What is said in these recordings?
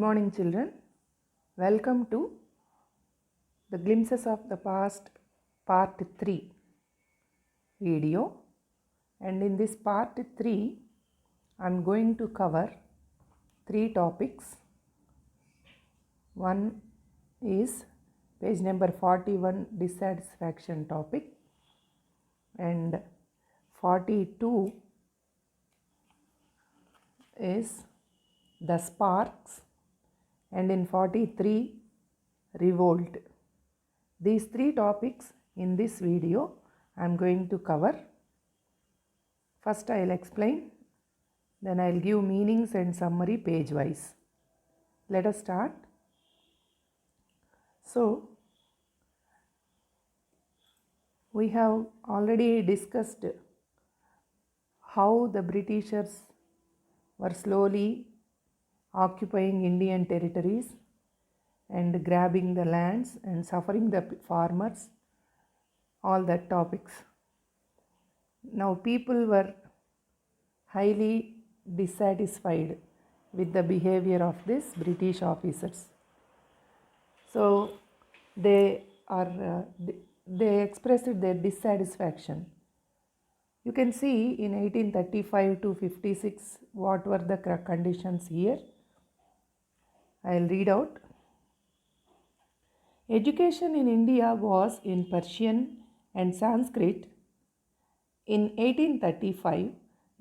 morning, children. Welcome to the Glimpses of the Past Part 3 video. And in this Part 3, I am going to cover 3 topics. One is page number 41, dissatisfaction topic, and 42 is the sparks, and in 43 revolt. These 3 topics in this video I am going to cover. First I will explain, then I will give meanings and summary page wise. Let us start. So we have already discussed how the Britishers were slowly occupying Indian territories and grabbing the lands and suffering the farmers, all that topics. Now people were highly dissatisfied with the behavior of these British officers. So they expressed their dissatisfaction. You can see in 1835 to 56 what were the conditions here. I will read out. Education in India was in Persian and Sanskrit. In 1835,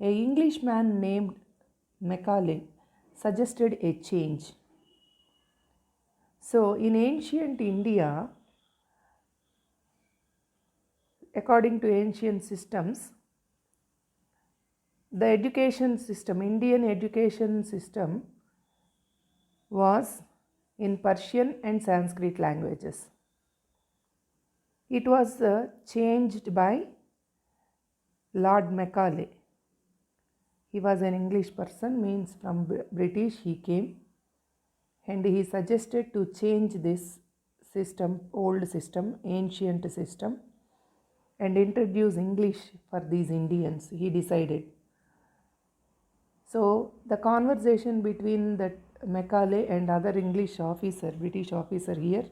an Englishman named Macaulay suggested a change. So in ancient India, according to ancient systems, the education system, Indian education system, was in Persian and Sanskrit languages. It was changed by Lord Macaulay. He was an English person, means from British he came, and he suggested to change this system, old system, ancient system, and introduce English for these Indians, he decided. So the conversation between that Macaulay and other English officer, British officer here,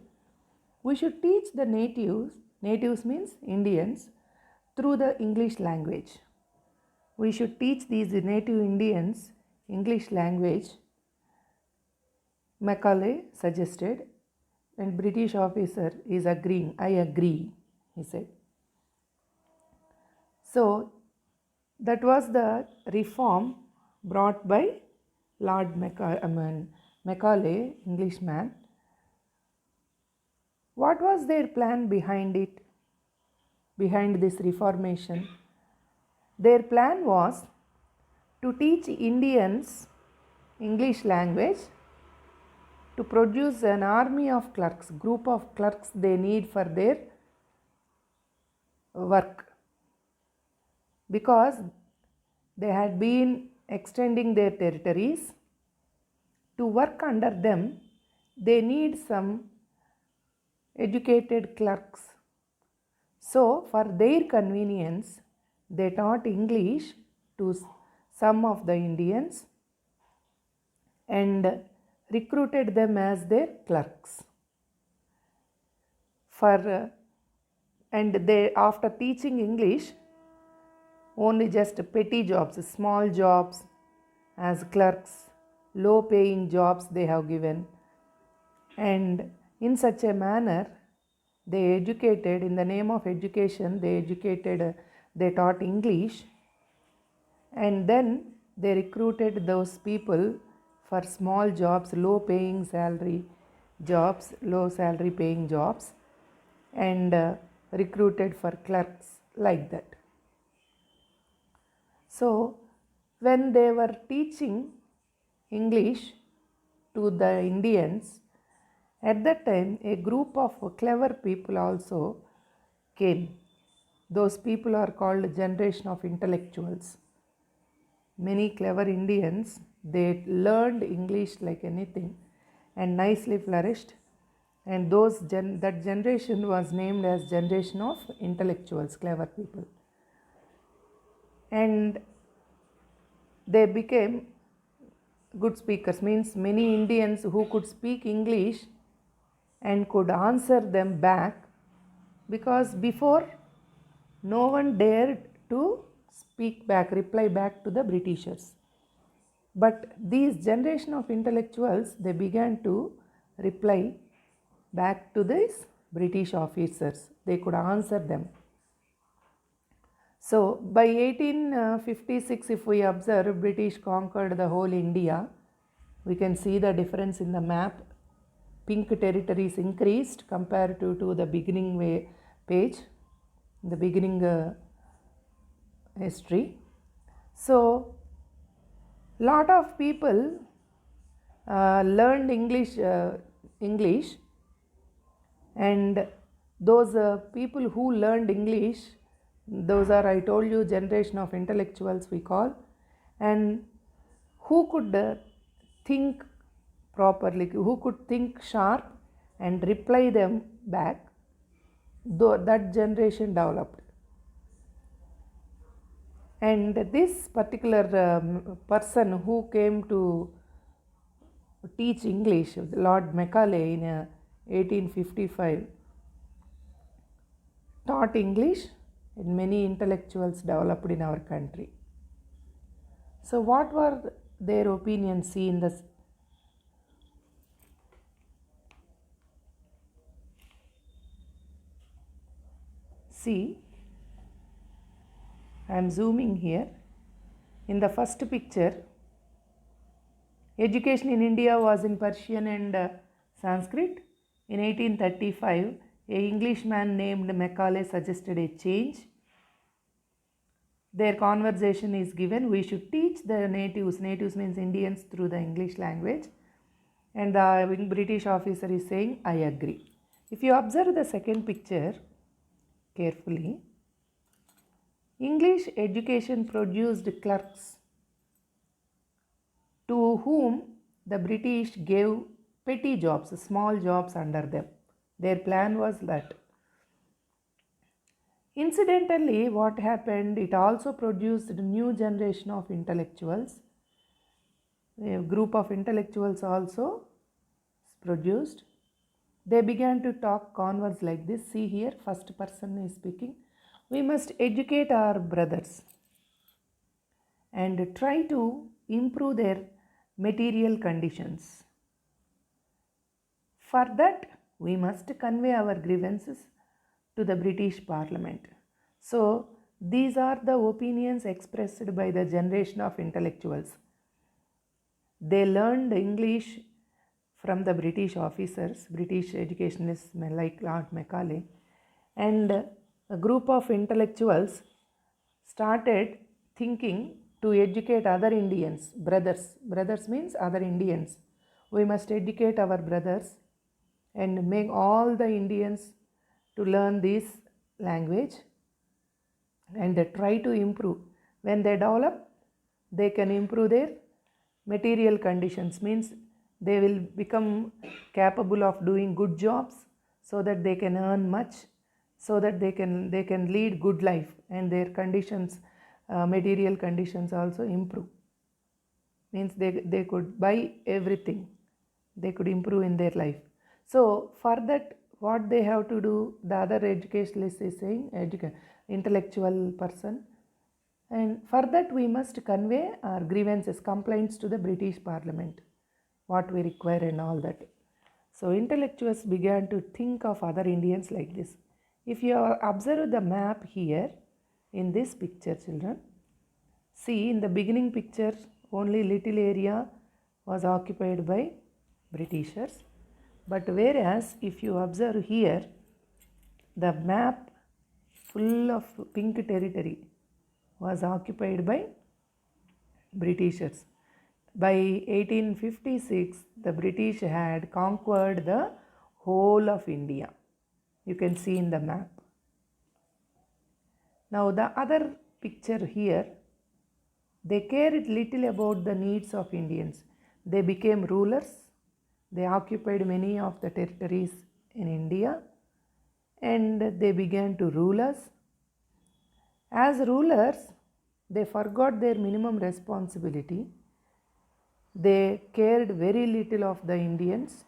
we should teach the natives means Indians, through the English language. We should teach these native Indians English language, Macaulay suggested, and British officer is agreeing. I agree, he said. So that was the reform brought by Lord Macaulay, Englishman. What was their plan behind it, behind this reformation? Their plan was to teach Indians English language, to produce an army of clerks, group of clerks they need for their work, because they had been extending their territories. To work under them, they need some educated clerks. So for their convenience, they taught English to some of the Indians and recruited them as their clerks. And they, after teaching English, only just petty jobs, small jobs as clerks, low paying jobs they have given, and in such a manner they educated, in the name of education they taught English, and then they recruited those people for small jobs, low salary paying jobs, and recruited for clerks like that. So when they were teaching English to the Indians, at that time a group of clever people also came. Those people are called generation of intellectuals. Many clever Indians, they learned English like anything and nicely flourished, and that generation was named as generation of intellectuals, clever people. And they became good speakers, means many Indians who could speak English and could answer them back, because before no one dared to speak back, reply back to the Britishers. But these generation of intellectuals, they began to reply back to these British officers. They could answer them. So by 1856, if we observe, British conquered the whole India. We can see the difference in the map. Pink territories increased compared to the beginning page, the beginning history. So lot of people learned English, and those people who learned English, those are, I told you, generation of intellectuals we call, and who could think properly, who could think sharp and reply them back, though that generation developed. And this particular person who came to teach English, Lord Macaulay, in 1855, taught English, and many intellectuals developed in our country. So what were their opinions? See in this. See, I am zooming here. In the first picture, education in India was in Persian and Sanskrit. In 1835, an Englishman named Macaulay suggested a change. Their conversation is given: we should teach the natives means Indians, through the English language. And the British officer is saying, I agree. If you observe the second picture carefully, English education produced clerks to whom the British gave petty jobs, small jobs under them. Their plan was that. Incidentally, what happened, it also produced a new generation of intellectuals. A group of intellectuals also produced. They began to talk, converse like this. See here, first person is speaking. We must educate our brothers and try to improve their material conditions. For that, we must convey our grievances to the British Parliament. So, these are the opinions expressed by the generation of intellectuals. They learned English from the British officers, British educationists like Lord Macaulay, and a group of intellectuals started thinking to educate other Indians, brothers means other Indians. We must educate our brothers and make all the Indians to learn this language and try to improve. When they develop, they can improve their material conditions, means they will become capable of doing good jobs, so that they can earn much, so that they can lead good life, and their conditions, material conditions also improve. Means they could buy everything, they could improve in their life. So for that, what they have to do, the other educationalist is saying, intellectual person, and for that we must convey our grievances, complaints to the British Parliament, what we require and all that. So intellectuals began to think of other Indians like this. If you observe the map here in this picture, children, see in the beginning picture only little area was occupied by Britishers, but whereas if you observe here, the map full of pink territory was occupied by Britishers. By 1856, the British had conquered the whole of India. You can see in the map. Now the other picture here, they cared little about the needs of Indians. They became rulers. They occupied many of the territories in India, and they began to rule us. As rulers, they forgot their minimum responsibility. They cared very little of the Indians.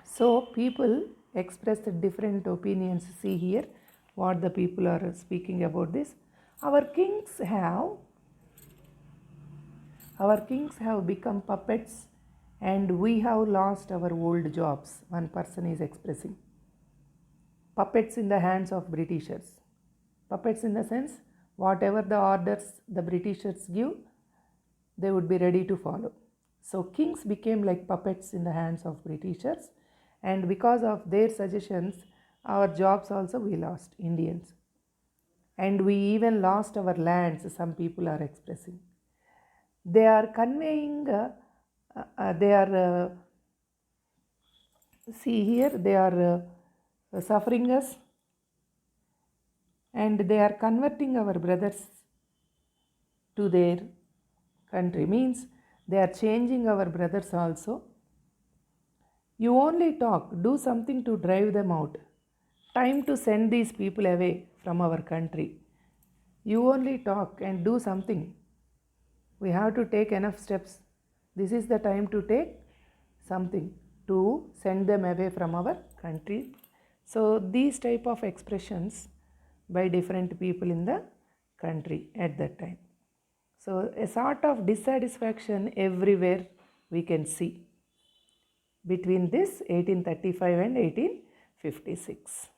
So people expressed different opinions. See here what the people are speaking about this. Our kings have become puppets and we have lost our old jobs. One person is expressing. Puppets in the hands of Britishers. Puppets in the sense, whatever the orders the Britishers give, they would be ready to follow. So kings became like puppets in the hands of Britishers, and because of their suggestions, our jobs also we lost, Indians. And we even lost our lands, some people are expressing. They are conveying, see here, they are suffering us, and they are converting our brothers to their country. Means they are changing our brothers also. You only talk, do something to drive them out. Time to send these people away from our country. You only talk and do something. We have to take enough steps. This is the time to take something to send them away from our country. So these type of expressions by different people in the country at that time. So a sort of dissatisfaction everywhere we can see between this 1835 and 1856.